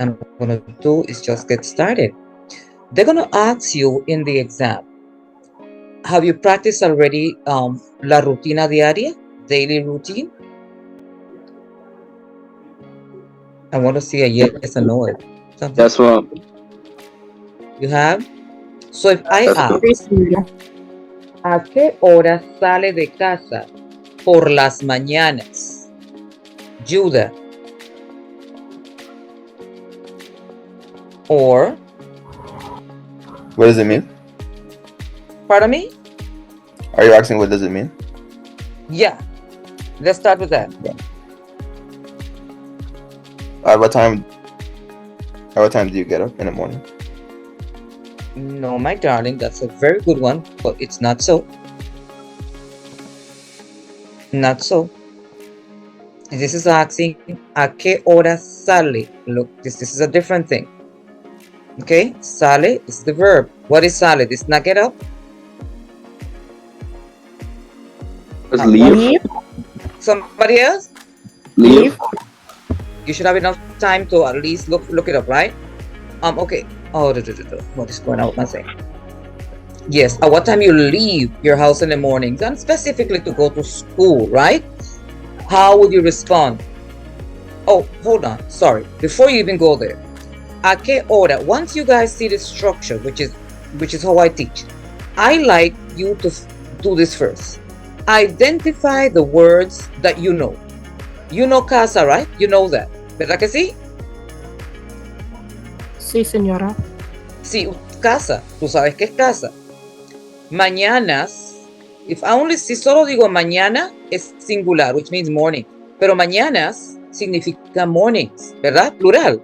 I'm going to do is just get started. They're going to ask you in the exam, have you practiced already la rutina diaria, daily routine? I want to see a yes or no. Something. Yes, ma'am. You have? So if I Yes, ma'am. ask, ¿a qué hora sale de casa por las mañanas? Judah. Or, What does it mean? pardon me? Are you asking what does it mean? Yeah. Let's start with that. At what time? At what time do you get up in the morning? No, my darling, that's a very good one, but it's not so. Not so. This is asking, ¿a qué hora sale? Look, this is a different thing. Okay, sale is the verb. What is sale? This not get up? Let's leave. Somebody else? Leave. You should have enough time to at least look it up, right? Okay. Oh, what is going on with my thing? Yes, at what time you leave your house in the mornings, and specifically to go to school, right? How would you respond? Oh, hold on. Sorry. Before you even go there, ¿a qué hora? Once you guys see the structure, which is how I teach, I like you to do this first. Identify the words that you know. You know casa, right? You know that. ¿Verdad que sí? Sí, señora. Sí, casa. Tú sabes qué es casa. Mañanas, si solo digo mañana, es singular, which means morning. Pero mañanas significa mornings, ¿verdad? Plural.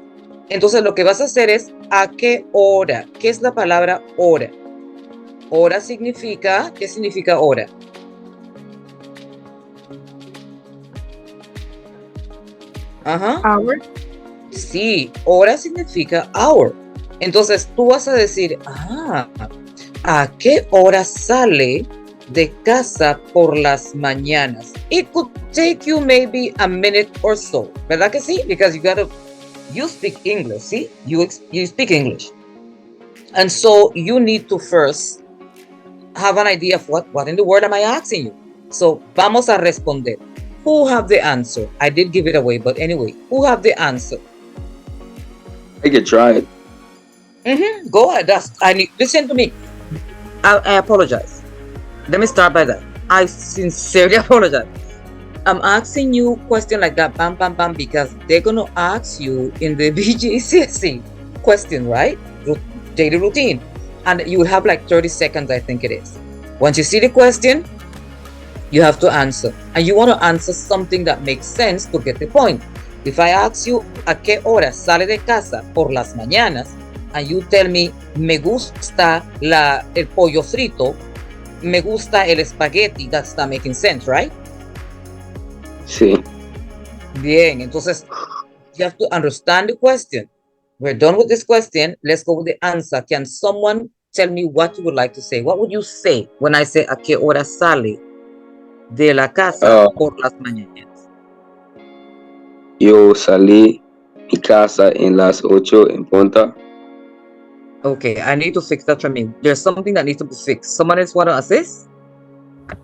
Entonces lo que vas a hacer es ¿a qué hora? ¿Qué es la palabra hora? Hora significa, ¿qué significa hora? Ajá. Hour. Sí, hora significa hour. Entonces tú vas a decir, ¿a qué hora sale de casa por las mañanas? It could take you maybe a minute or so, ¿verdad que sí? Because you speak English, see? You speak English. And so you need to first have an idea of what in the world am I asking you? So vamos a responder. Who have the answer? I did give it away, but anyway, who have the answer? I could try it. Go ahead. Listen to me. I apologize. Let me start by that. I sincerely apologize. I'm asking you a question like that, bam, bam, bam, because they're going to ask you in the BGCSE question, right? Daily routine. And you will have like 30 seconds, I think it is. Once you see the question, you have to answer. And you want to answer something that makes sense to get the point. If I ask you, ¿a qué hora sale de casa por las mañanas? And you tell me, me gusta el pollo frito, me gusta el espagueti, that's not making sense, right? Sí. Bien, entonces, you have to understand the question. We're done with this question. Let's go with the answer. Can someone tell me what you would like to say? What would you say when I say, ¿a qué hora sale de la casa por las mañanas? Yo salí mi casa en las 8 en punta. Okay, I need to fix that for me. There's something that needs to be fixed. Someone else want to assist?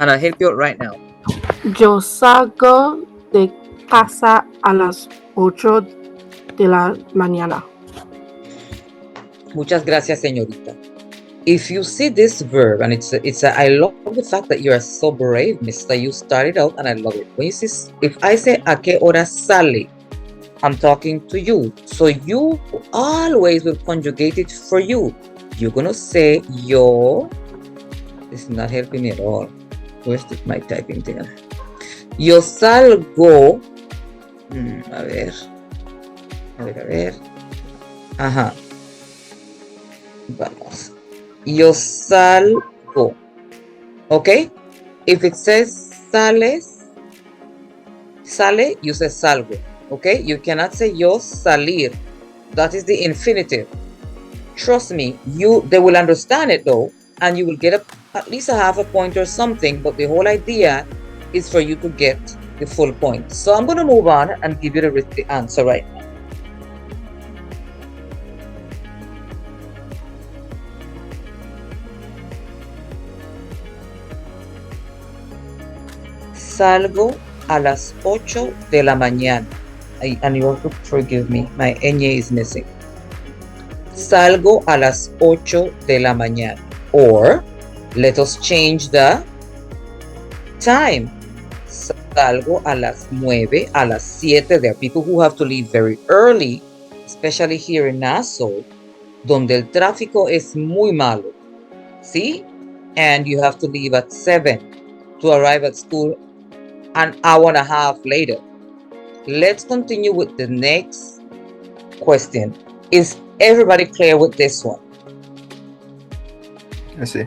And I'll help you out right now. Yo salgo de casa a las 8 de la mañana. Muchas gracias, señorita. If you see this verb, and I love the fact that you are so brave, mister. You started out, and I love it. When you see, if I say, ¿a qué hora sale? I'm talking to you. So you always will conjugate it for you. You're going to say, yo. This is not helping me at all. Where's my typing thing? Yo salgo. A ver. Ajá. Vamos. Yo salgo. Okay? If it says sales, sale, you say salgo. Okay? You cannot say yo salir. That is the infinitive. Trust me, they will understand it though, and you will get at least a half a point or something, but the whole idea is for you to get the full point. So I'm going to move on and give you the answer right now. Salgo a las 8 de la mañana. And you have to forgive me, my ñ is missing. Salgo a las 8 de la mañana. Or, let us change the time. Salgo a las 9, a las 7. There are people who have to leave very early, especially here in Nassau, donde el tráfico es muy malo. ¿Sí? And you have to leave at 7 to arrive at school an hour and a half later. Let's continue with the next question. Is everybody clear with this one? I see.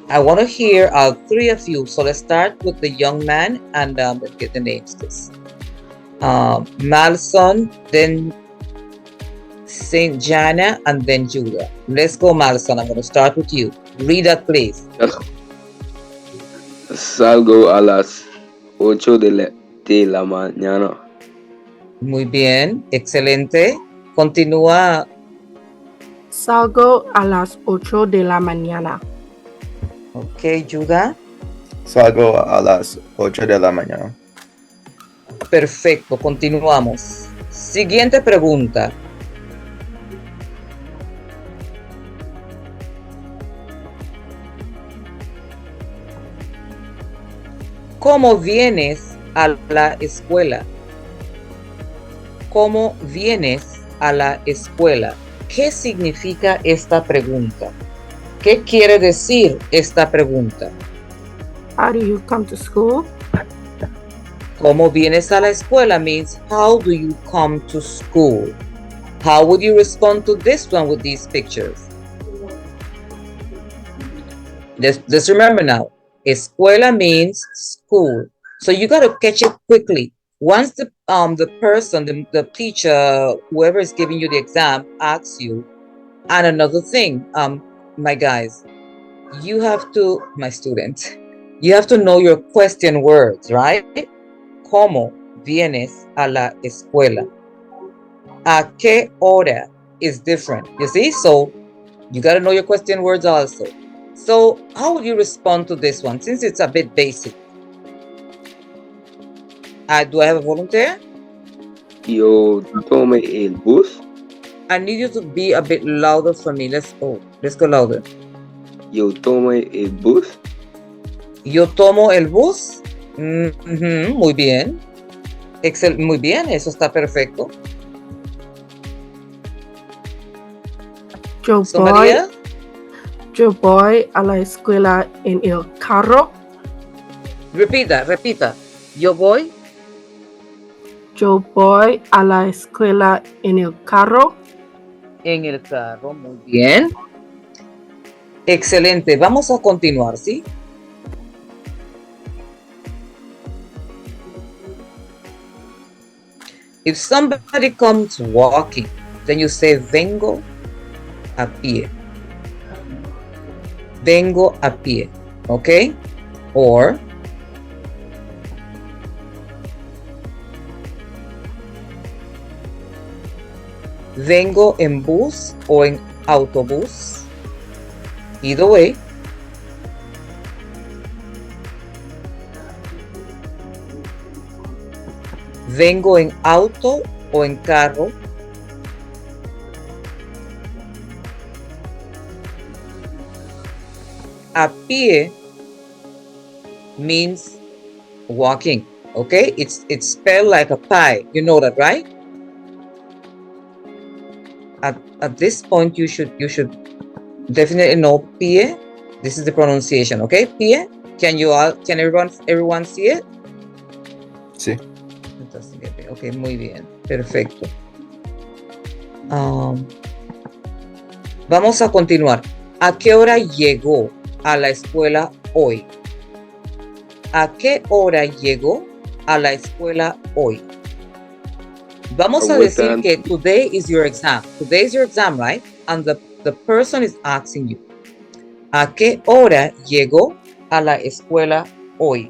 I want to hear all three of you. So let's start with the young man and let's get the names, please. Malson, then Saint Jana, and then Judah. Let's go, Malson. I'm going to start with you. Read that, please. Salgo a las 8 de la mañana. Muy bien, excelente. Continúa. Salgo a las 8 de la mañana. Ok, Judah. Salgo a las 8 de la mañana. Perfecto, continuamos. Siguiente pregunta. ¿Cómo vienes a la escuela? ¿Cómo vienes a la escuela? ¿Qué significa esta pregunta? ¿Qué quiere decir esta pregunta? How do you come to school? ¿Cómo vienes a la escuela means how do you come to school? How would you respond to this one with these pictures? Let's remember now, escuela means school. So you got to catch it quickly. Once the person, the teacher, whoever is giving you the exam asks you, and another thing, my guys, you have to, my student, you have to know your question words, right? ¿Cómo vienes a la escuela? ¿A qué hora is different? You see? So you got to know your question words also. So how would you respond to this one since it's a bit basic? Do I have a volunteer? Yo tome el bus. I need you to be a bit louder for me. Let's go louder. Yo tome el bus. Yo tomo el bus. Muy bien. Muy bien, eso está perfecto. Yo voy a la escuela en el carro. Repita. Yo voy a la escuela en el carro. En el carro, muy bien. Excelente, vamos a continuar, ¿sí? If somebody comes walking, then you say vengo a pie. Vengo a pie, okay? Or vengo en bus o en autobús. Either way. Vengo en auto o en carro. A pie means walking, okay? It's spelled like a pie. You know that, right? At this point, you should definitely know pie. This is the pronunciation, okay? Pie. Can everyone see it? Sí. Ok, muy bien, perfecto. Vamos a continuar. ¿A qué hora llegó a la escuela hoy? ¿A qué hora llegó a la escuela hoy? Vamos a decir que today is your exam. Today is your exam, right? And the person is asking you, ¿a qué hora llegó a la escuela hoy?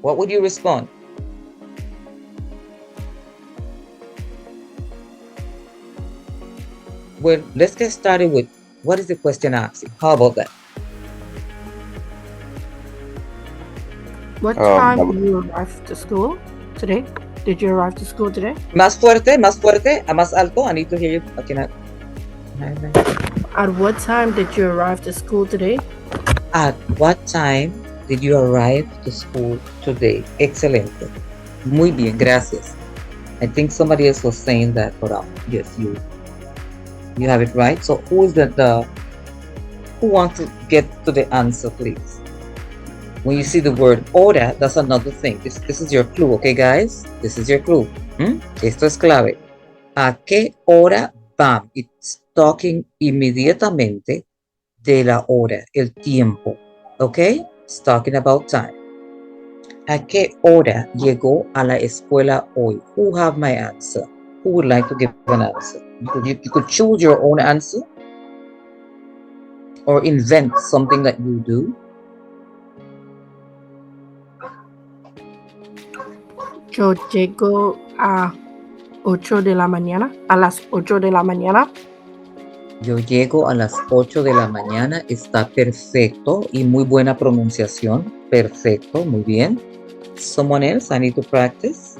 What would you respond? Well, let's get started with what is the question asking? How about that? What Um, time I did you arrive to school today? Did you arrive to school today? Más fuerte, más alto. I need to hear you. Okay, now. At what time did you arrive to school today? At what time did you arrive to school today? Excelente. Muy bien, gracias. I think somebody else was saying that, but yes, you have it right. So who is who wants to get to the answer, please? When you see the word hora, that's another thing. This is your clue, okay, guys? This is your clue. Esto es clave. ¿A qué hora van? It's talking inmediatamente de la hora, el tiempo, okay? It's talking about time. ¿A qué hora llegó a la escuela hoy? Who have my answer? Who would like to give an answer? You could choose your own answer or invent something that you do. Yo llego a 8 de la mañana, a las 8 de la mañana. Yo llego a las 8 de la mañana. Está perfecto y muy buena pronunciación. Perfecto, muy bien. Someone else, I need to practice.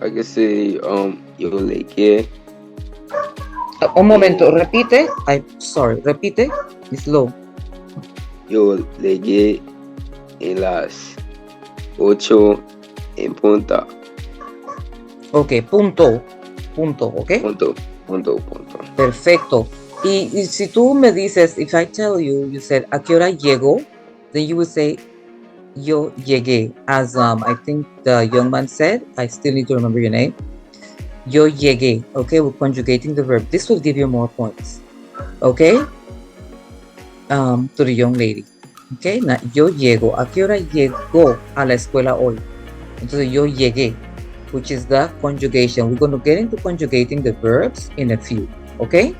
I can say, yo llegué. Un momento, repite. Repite. Slow. Yo llegué en las 8 en punta. Ok, punto, ok. Punto. Perfecto. Y si tú me dices, if I tell you, you said, ¿a qué hora llego? Then you would say, yo llegué. As I think the young man said, I still need to remember your name. Yo llegué. Okay, we're conjugating the verb. This will give you more points. Okay? To the young lady. Okay, now, yo llego. ¿A qué hora llegó a la escuela hoy? Entonces, yo llegué, which is the conjugation. We're going to get into conjugating the verbs in a few. Okay?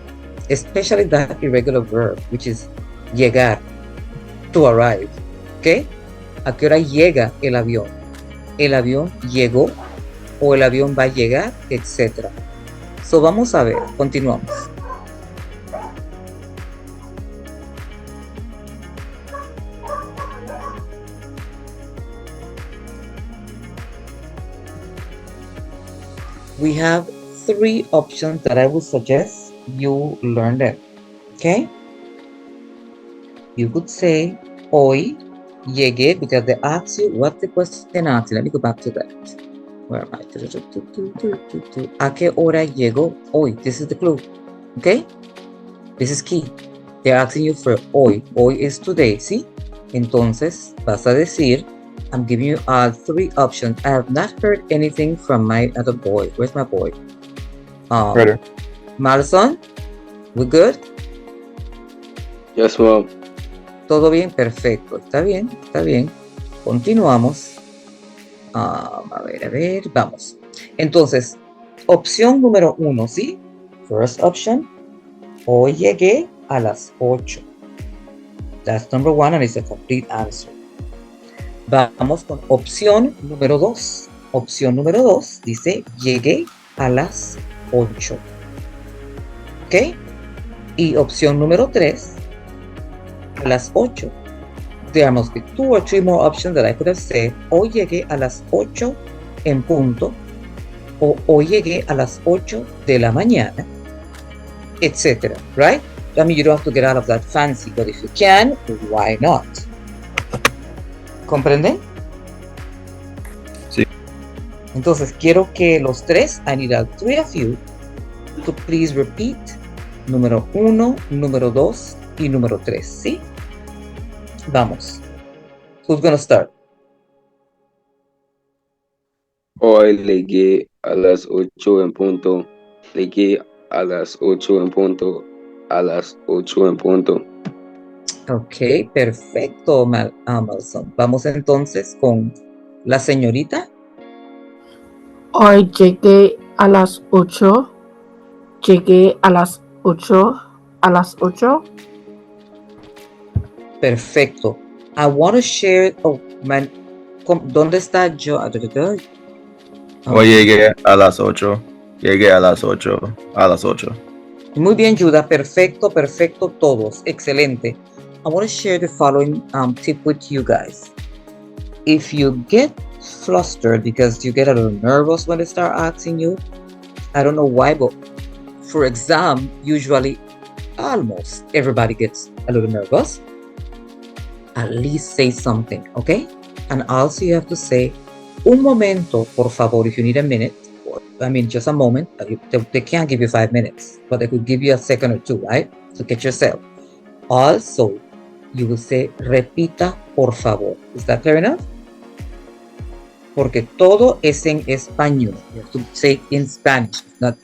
Especially that irregular verb, which is llegar, to arrive. Okay? ¿A qué hora llega el avión? El avión llegó o el avión va a llegar, etc. So vamos a ver, continuamos. We have 3 options that I would suggest you learn them. Okay? You could say hoy llegué, because they ask you what the question asks. Let me go back to that. Where am I? ¿A qué hora llegó hoy? This is the clue. Okay? This is key. They're asking you for hoy. Hoy is today, ¿sí? Entonces, vas a decir, I'm giving you 3 options. I have not heard anything from my other boy. Where's my boy? Ready. Malson, we good? Yes, ma'am. Todo bien, perfecto. Está bien. Continuamos. A ver, vamos. Entonces, opción número 1, ¿sí? First option. Hoy llegué a las 8. That's number 1 and it's a complete answer. Vamos con opción número 2. Opción número 2 dice, llegué a las 8. ¿Ok? Y opción número 3, a las 8. There must be 2 or 3 more options that I could have said. Hoy llegué a las 8 en punto. O hoy llegué a las 8 de la mañana. Etc. Right? I mean, you don't have to get out of that fancy, but if you can, why not? ¿Comprenden? Sí. Entonces, quiero que los 3, I need all 3 of you to please repeat número 1, número 2 y número 3, ¿sí? Vamos. Who's gonna start? Hoy llegué a las 8 en punto. Llegué a las 8 en punto. A las 8 en punto. Ok, perfecto, Malson. Vamos entonces con la señorita. Hoy llegué a las 8. Llegué a las 8. A las 8. Perfecto. I want to share. Oh, man. ¿Dónde está yo? Hoy llegué a las 8. Llegué a las 8. A las 8. Muy bien, Judah. Perfecto, todos. Excelente. I want to share the following tip with you guys. If you get flustered because you get a little nervous when they start asking you, I don't know why, but for exam, usually almost everybody gets a little nervous. At least say something, okay? And also you have to say, un momento, por favor, if you need a minute. I mean, just a moment. They can't give you 5 minutes, but they could give you a second or two, right? To get yourself. Also, you will say, repita, por favor. Is that clear enough? Porque todo es en español. You have to say in Spanish, not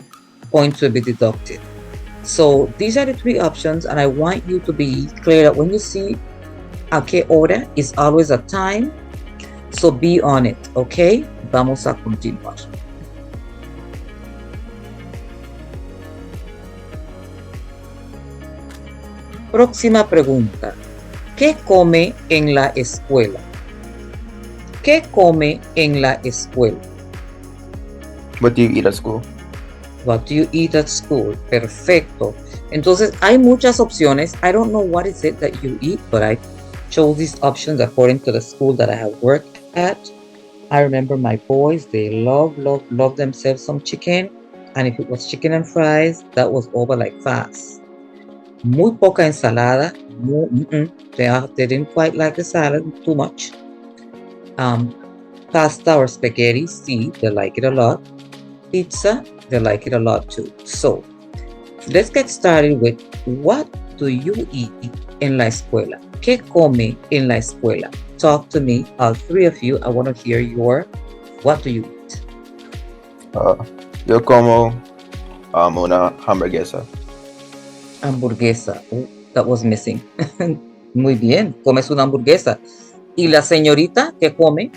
points to be deducted. So these are the 3 options, and I want you to be clear that when you see a qué hora is always a time, so be on it, okay? Vamos a continuar. Próxima pregunta. ¿Qué come en la escuela? ¿Qué come en la escuela? What do you eat at school? What do you eat at school? Perfecto. Entonces, hay muchas opciones. I don't know what is it that you eat, but I chose these options according to the school that I have worked at. I remember my boys, they love themselves some chicken. And if it was chicken and fries, that was over like fast. Muy poca ensalada. They didn't quite like the salad too much. Pasta or spaghetti, sí, they like it a lot. Pizza, they like it a lot too. So, let's get started with what do you eat en la escuela? ¿Qué come en la escuela? Talk to me, all 3 of you. I want to hear your, what do you eat? Yo como una hamburguesa. Hamburguesa. Oh, that was missing. Muy bien, comes una hamburguesa. ¿Y la señorita qué come?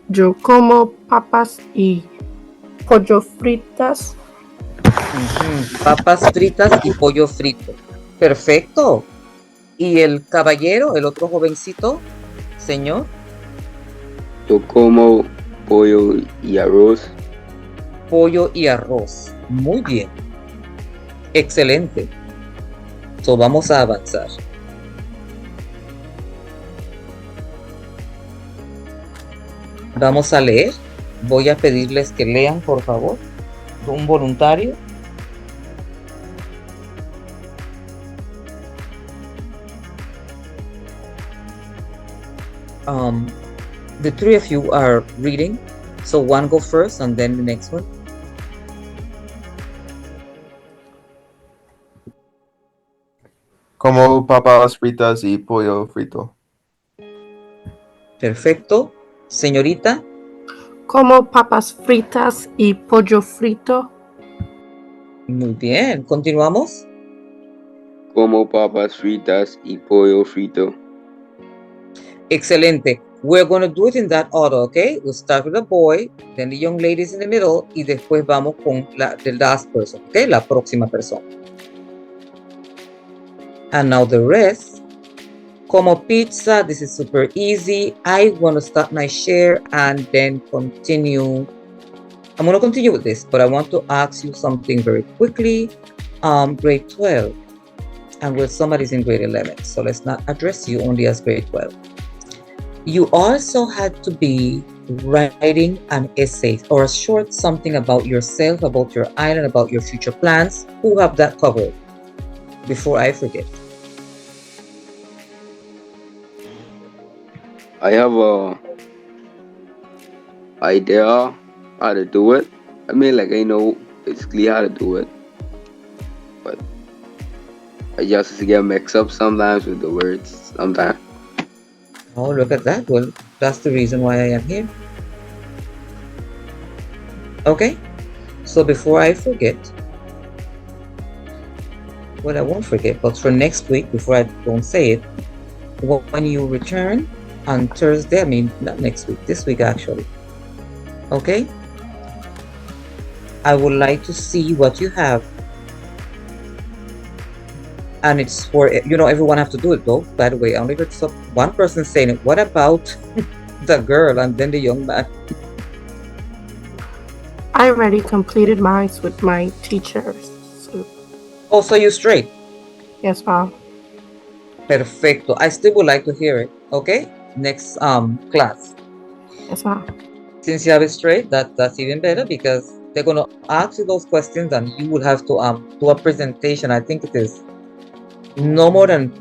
Yo como papas y pollo fritas. Papas fritas y pollo frito. Perfecto. ¿Y el caballero, el otro jovencito, señor? Yo como pollo y arroz. Pollo y arroz. Muy bien. Excelente. So, vamos a avanzar. Vamos a leer. Voy a pedirles que lean, por favor. Un voluntario. The 3 of you are reading. So one go first and then the next one. Como papas fritas y pollo frito. Perfecto. Señorita. Como papas fritas y pollo frito. Muy bien. Continuamos. Como papas fritas y pollo frito. Excelente. We're going to do it in that order, okay? We'll start with the boy, then the young ladies in the middle, y después vamos con the last person, okay? La próxima persona. And now the rest. Como pizza, this is super easy. I want to stop my share and then continue. I'm going to continue with this, but I want to ask you something very quickly. Grade 12, and well, somebody's in grade 11, so let's not address you only as grade 12. You also had to be writing an essay or a short something about yourself, about your island, about your future plans. Who have that covered? Before I forget. I have a idea how to do it. I mean, like, I know basically how to do it, but I just get mixed up sometimes with the words sometimes. Oh, look at that. Well, that's the reason why I am here. Okay, so before I forget, well, I won't forget, but for next week, before I don't say it, when you return on Thursday, I mean, not next week, this week actually, okay, I would like to see what you have. And it's for, you know, everyone have to do it though, by the way. I only heard one person saying it. What about the girl and then the young man? I already completed mine with my teachers. Oh, so you straight? Yes, Mom. Perfecto. I still would like to hear it. Okay, next class. Yes, ma'am. Since you have it straight, that's even better because they're gonna ask you those questions and you will have to do a presentation. I think it is no more than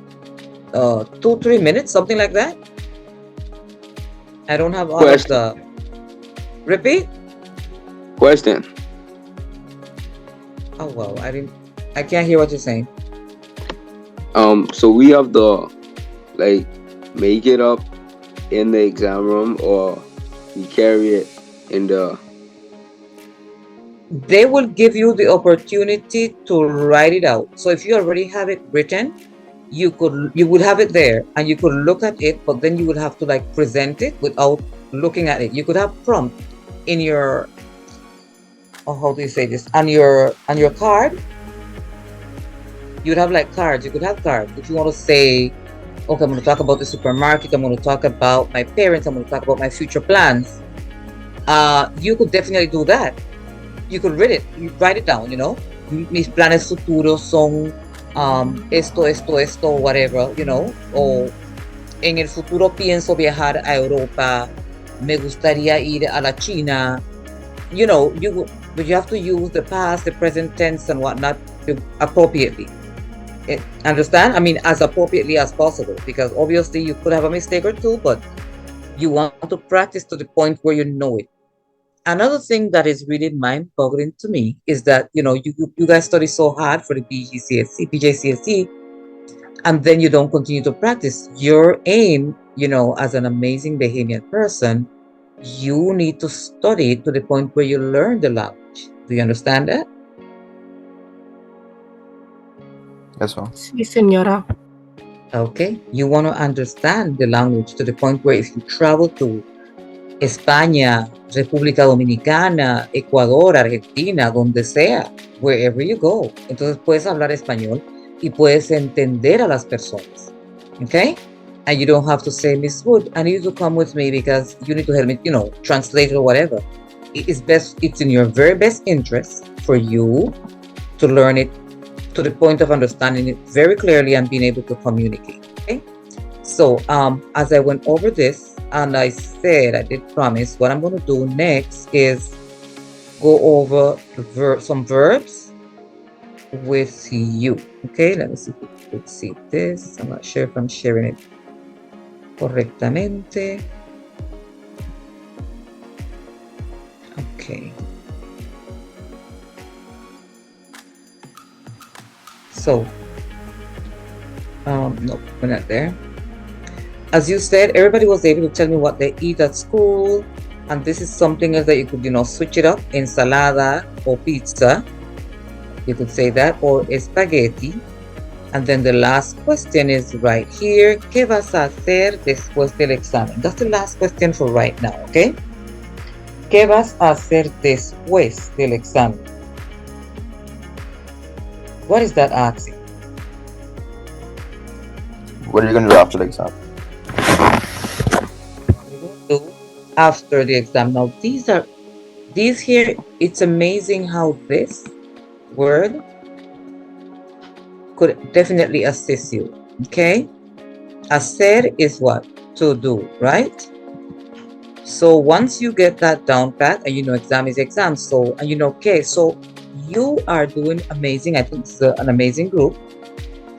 2-3 minutes, something like that. I don't have all of Question. the repeat. Question. Oh wow, I can't hear what you're saying. So we have to like make it up in the exam room, or we carry it in the. They will give you the opportunity to write it out. So if you already have it written, you would have it there and you could look at it, but then you would have to like present it without looking at it. You could have prompt in your, oh, how do you say this, on your card. You'd have like cards. You could have cards if you want to say, okay, I'm going to talk about the supermarket, I'm going to talk about my parents, I'm going to talk about my future plans. You could definitely do that. You could read it, you write it down, mis planes futuros son esto, whatever, o en el futuro pienso viajar a Europa, me gustaría ir a la China, but you have to use the past, the present tense and whatnot appropriately. Understand? I mean, as appropriately as possible, because obviously you could have a mistake or two, but you want to practice to the point where you know it. Another thing that is really mind-boggling to me is that, you guys study so hard for the BGCSE, and then you don't continue to practice. Your aim, as an amazing Bahamian person, you need to study to the point where you learn the language. Do you understand that? Yes, ma'am. Sí, señora. Okay. You want to understand the language to the point where if you travel to España, República Dominicana, Ecuador, Argentina, donde sea, wherever you go, entonces puedes hablar español y puedes entender a las personas. Okay? And you don't have to say, Miss Wood, I need you to come with me because you need to help me, translate or whatever. It's in your very best interest for you to learn it to the point of understanding it very clearly and being able to communicate. Okay? So as I went over this, and I said, I did promise, what I'm going to do next is go over some verbs with you. Okay, let me see if you could see this. I'm not sure if I'm sharing it correctamente. Okay. So, no, we're not there. As you said, everybody was able to tell me what they eat at school, and this is something else that you could, switch it up, ensalada or pizza. You could say that, or spaghetti. And then the last question is right here. ¿Qué vas a hacer después del examen? That's the last question for right now, okay? ¿Qué vas a hacer después del examen? What is that asking? What are you gonna do after the exam? Do after the exam. Now these here, it's amazing how this word could definitely assist you. Okay? Hacer is what? To do, right? So once you get that down pat, and exam is exam, so and okay, so you are doing amazing. I think it's an amazing group.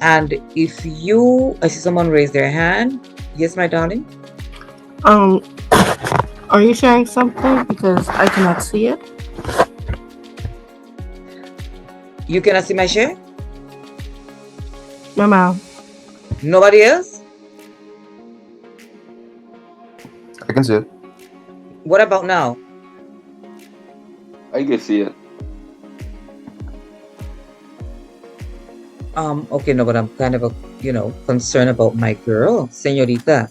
And if I see someone raise their hand. Yes, my darling. Are you sharing something? Because I cannot see it. You cannot see my share? No, ma'am. Nobody else? I can see it. What about now? I can see it. Okay, no, but I'm kind of concerned about my girl, señorita.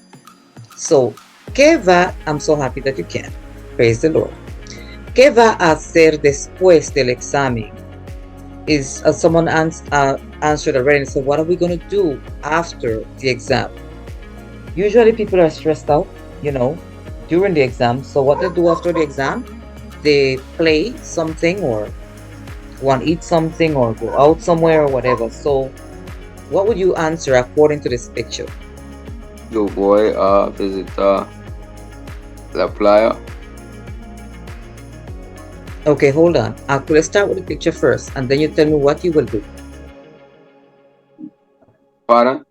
So, ¿qué va? I'm so happy that you can. Praise the Lord. ¿Qué va a hacer después del examen? Is someone answered already and said, what are we going to do after the exam? Usually people are stressed out, during the exam. So what they do after the exam, they play something or want to eat something or go out somewhere or whatever. So what would you answer according to this picture? Yo, boy, visit La playa. Okay, hold on. Let's start with the picture first, and then you tell me what you will do. Pardon?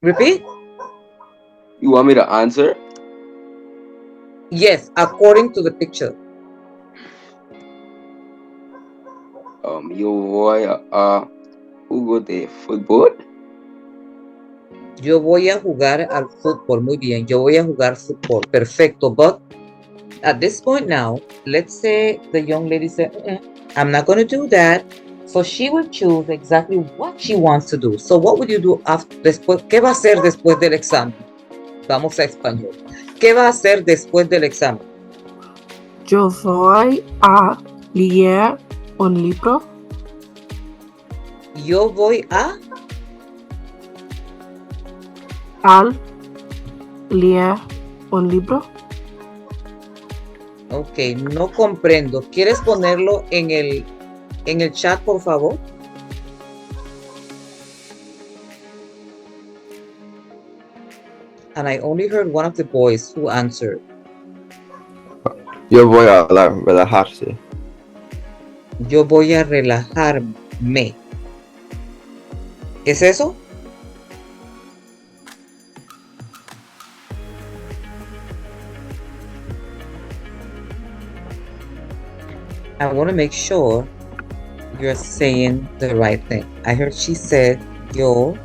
Repeat? You want me to answer? Yes, according to the picture. Yo voy a jugo de fútbol. Yo voy a jugar al fútbol. Muy bien. Yo voy a jugar fútbol. Perfecto. But at this point now, let's say the young lady said, I'm not going to do that. So she will choose exactly what she wants to do. So what would you do después? ¿Qué va a hacer después del examen? Vamos a español. ¿Qué va a hacer después del examen? Yo voy a leer un libro. Yo voy a Al leer un libro. Ok, no comprendo. ¿Quieres ponerlo en el chat, por favor? And I only heard one of the boys who answered. Yo voy a relajarse. Yo voy a relajarme. ¿Es eso? I want to make sure you're saying the right thing. I heard she said yo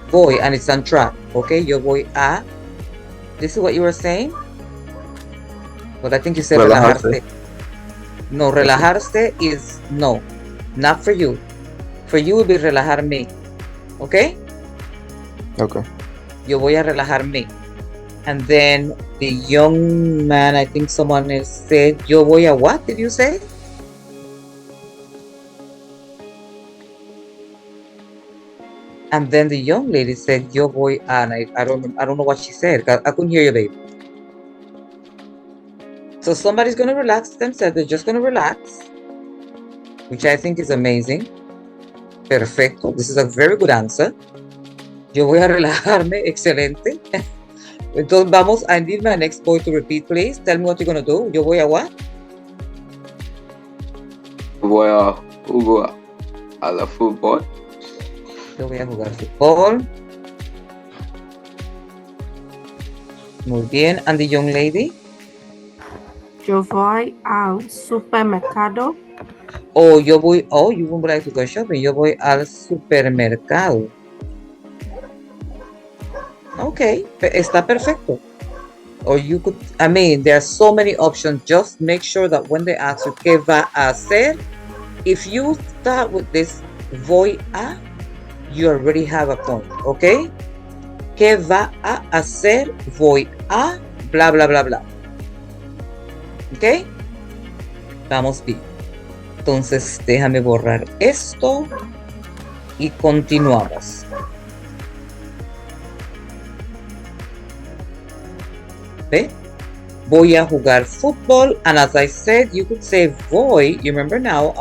voy, and it's on track. Okay, yo voy a. This is what you were saying? But I think you said relajarse. No, relajarse is no, not for you. For you would be relajarme. Okay? Okay. Yo voy a relajarme. And then the young man, I think someone else said, yo voy a what did you say? And then the young lady said, yo voy a, and I don't know what she said. I couldn't hear you, babe. So somebody's going to relax themselves. They're just going to relax, which I think is amazing. Perfecto. This is a very good answer. Yo voy a relajarme. Excelente. Entonces vamos, I need my next boy to repeat, please. Tell me what you're going to do. Yo voy a what? Voy a jugar a la fútbol. Yo voy a jugar fútbol. Muy bien. And the young lady? Yo voy al supermercado. Oh, yo voy, oh, you would like to go shopping. Yo voy al supermercado. Okay, está perfecto. Or you could, I mean, there are so many options. Just make sure that when they ask you, ¿qué va a hacer? If you start with this, voy a, you already have a point, okay? ¿Qué va a hacer? Voy a, bla, bla, bla, bla. Okay? Vamos bien. Entonces, déjame borrar esto y continuamos. ¿Ve? Voy a jugar fútbol, and as I said, you could say voy. You remember now,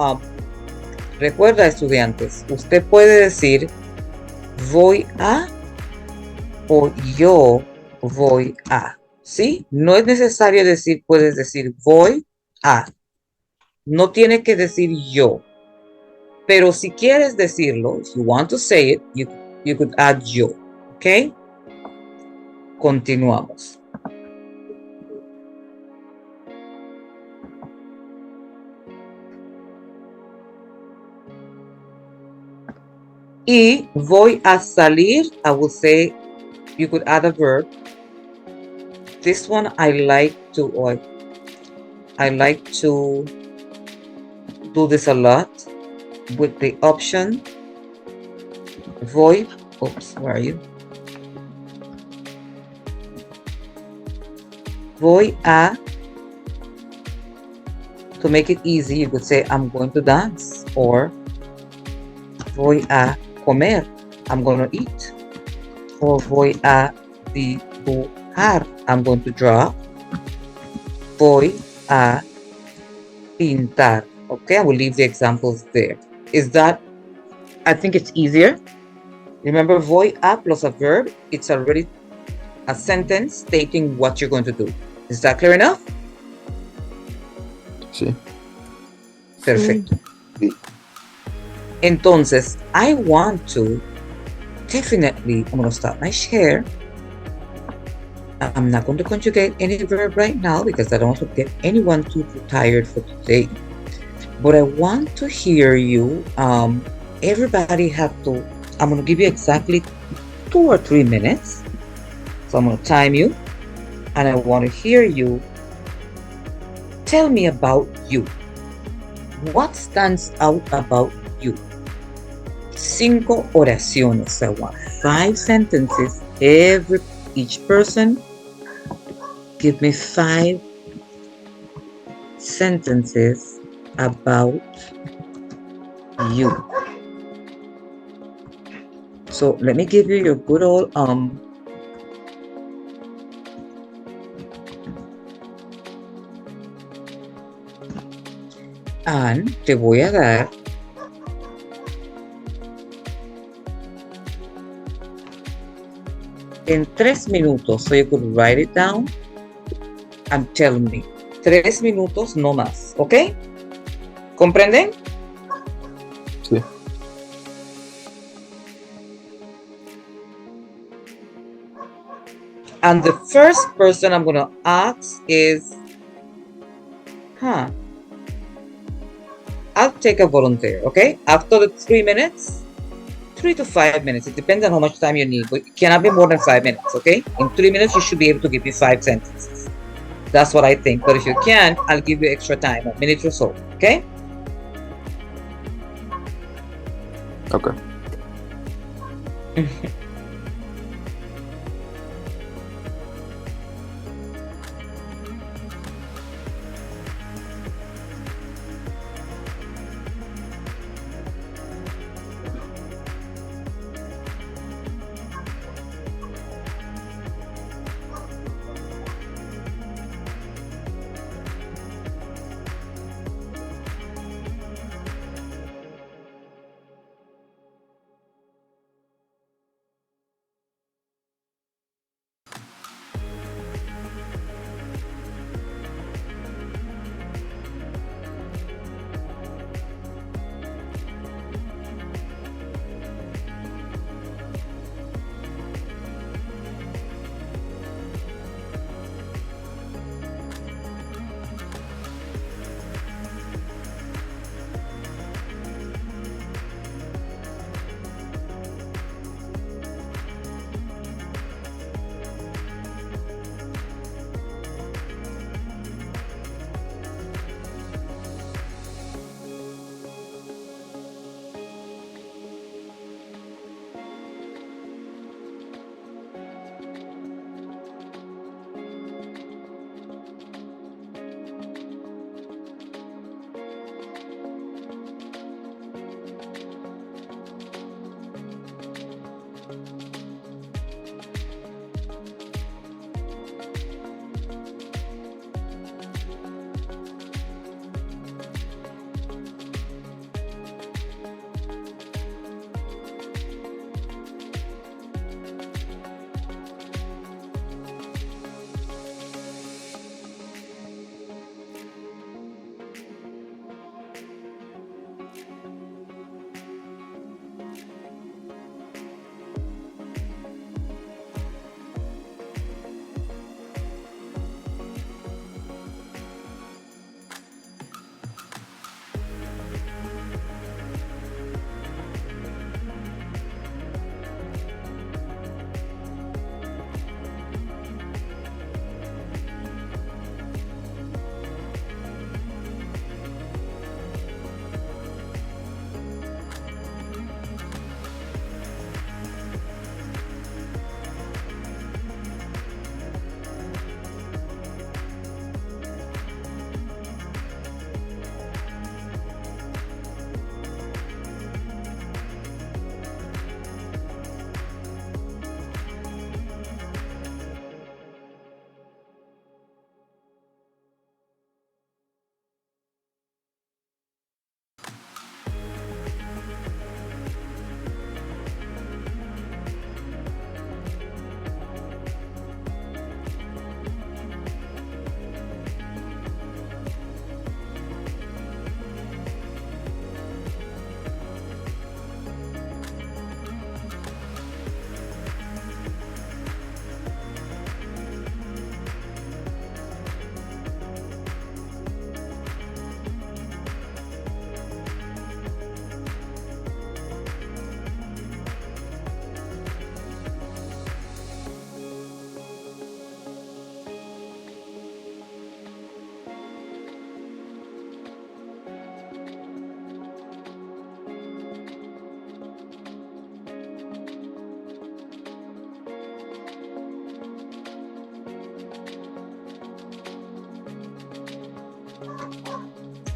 recuerda, estudiantes, usted puede decir voy a o yo voy a, ¿sí? No es necesario decir, puedes decir voy a. No tiene que decir yo. Pero si quieres decirlo, if you want to say it, you could add yo, ¿ok? Continuamos. Y voy a salir, I would say, you could add a verb. This one I like to do this a lot with the option voy, oops, where are you? Voy a, to make it easy, you could say I'm going to dance, or voy a comer, I'm going to eat, or voy a dibujar, I'm going to draw, voy a pintar. Okay, I will leave the examples there. Is that, I think it's easier. Remember, voy a plus a verb, it's already a sentence stating what you're going to do. Is that clear enough? Sí. Perfecto. Sí. Entonces, I want to definitely, I'm going to stop my share. I'm not going to conjugate any verb right now because I don't want to get anyone too tired for today. But I want to hear you. Everybody have to, I'm going to give you exactly 2 or 3 minutes. So I'm going to time you. And I want to hear you tell me about you. What stands out about you? 5 oraciones. I want 5 sentences. Each person give me 5 sentences about you. So let me give you your good old and te voy a dar en 3 minutos, so you could write it down and tell me. 3 minutos, no más, ¿ok? ¿Comprenden? Sí. And the first person I'm going to ask is, I'll take a volunteer, okay? After the 3 minutes, 3 to 5 minutes. It depends on how much time you need, but it cannot be more than 5 minutes, okay? In 3 minutes, you should be able to give me 5 sentences. That's what I think. But if you can't, I'll give you extra time, a minute or so, okay? Okay.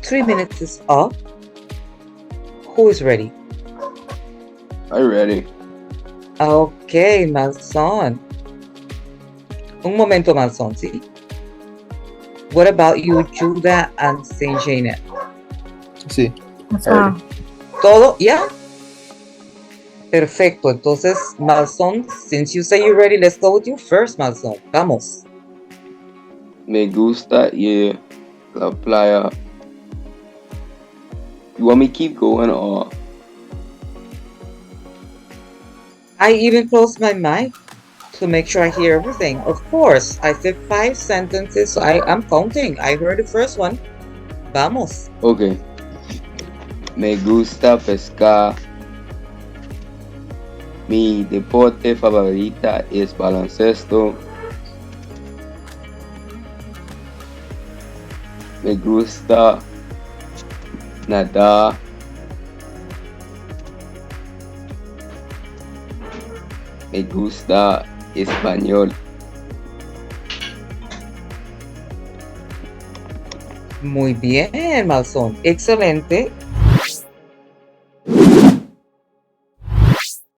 3 minutes is up. Who is ready? I'm ready. Okay, Malson. Un momento, Malson, sí. What about you, Judah and Saint Janet? Sí. Ah, ¿Todo? ¿Ya? Perfecto. Entonces, Malson, since you say you're ready, let's go with you first, Malson. Vamos. Me gusta ir a la playa. You want me to keep going or? I even closed my mic to make sure I hear everything. Of course, I said 5 sentences, so I'm counting. I heard the first one. Vamos. Okay. Me gusta pescar. Mi deporte favorita es baloncesto. Me gusta nadar. Me gusta español. Muy bien, Malson. Excelente.